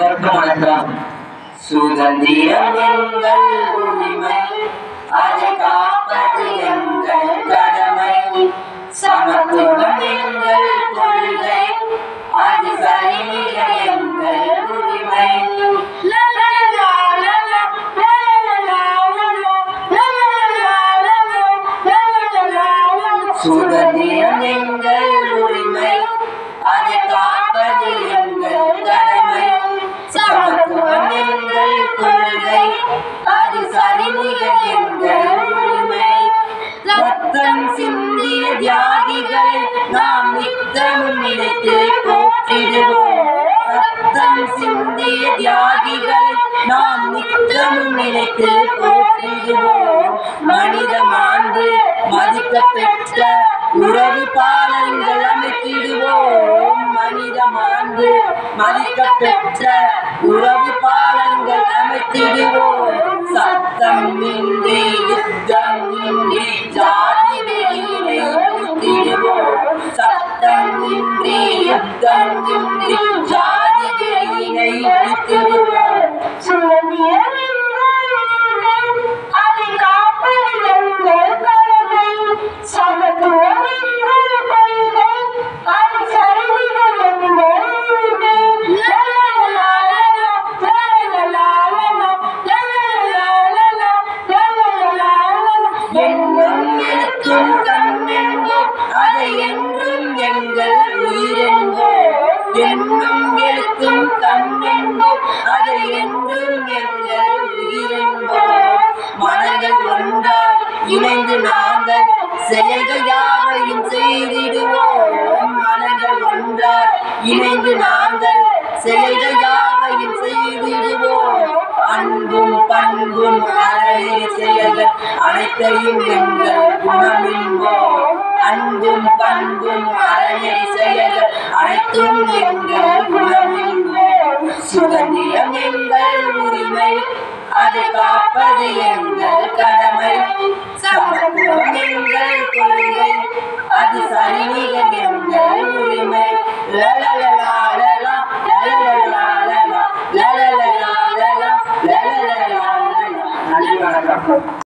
வணக்கம். சுதந்திரம் எங்கள் உரிமை, அதை காப்பது எங்கள் கடமை. சமத்துவம் எங்கள் கொள்கை, அது சரிநிக எங்கள் உரிமை. சுதந்திரம் எங்கள் உரிமை, அதை காப்பது எங்கள் கடமை. சமத்துவம் எங்கள் கொள்கை, அது சரிநிக எங்கள் உரிமை. ரத்தம் சிந்திய தியாகிகளை நாம் நித்தமும் நினைத்து போற்றிடுவோம். ரத்தம் சிந்திய தியாகிகளை நாம் நித்தமும் நினைத்து போற்றிடுவோம். மனித மாண்பு மதிக்க பெற்ற உறவு பாலங்கள் அமைத்திடுவோம். மனித மாண்பு மதிக்க பெற்ற உறவு பாலங்கள் அமைத்திடுவோம். சத்தம் இன்றி யுத்தம் இன்றி ஜாதி வெறியினை ஒழித்திடுவோம். சத்தம் இன்றி யுத்தம் இன்றி ஜாதி வெறியினை ஒழித்திடுவோம். சுதந்திரம் அதை காப்பது எங்கள் கடமை. சமத்துவம் எங்கள் கொள்கை, அது சரிநிக எங்கள் உரிமை. எண்ணும் எழுத்தும் கண்ணென்போம், அதை என்றும் எங்கள் உயிரென்போம். எண்ணும் எழுத்தும் கண்ணென்போம், அதை என்றும் எங்கள் உயிரென்போம். மனங்கள் ஒன்றாய் இணைந்து நாங்கள் செயல்கள் யாவையும் செய்திடுவோம். மனங்கள் ஒன்றாய் இணைந்து நாங்கள் செயல்கள் யாவையும் செய்திடுவோம். அன்பும் பண்பும் அறநெறி செயல்கள் அனைத்தையும் எங்கள் குணமென்போம். அன்பும் பண்பும் அறநெறி செயல்கள் அனைத்தும் எங்கள் குணமென்போம். சுதந்திரம் எங்கள் உரிமை, அதை காப்பது எங்கள் கடமை. சமத்துவம் எங்கள் கொள்கை, அது சரிநிக எங்கள் உரிமை. லலலலா லலா லலலலா லலா லலலலா லலா லலலலா லலா. நன்றி, வணக்கம்.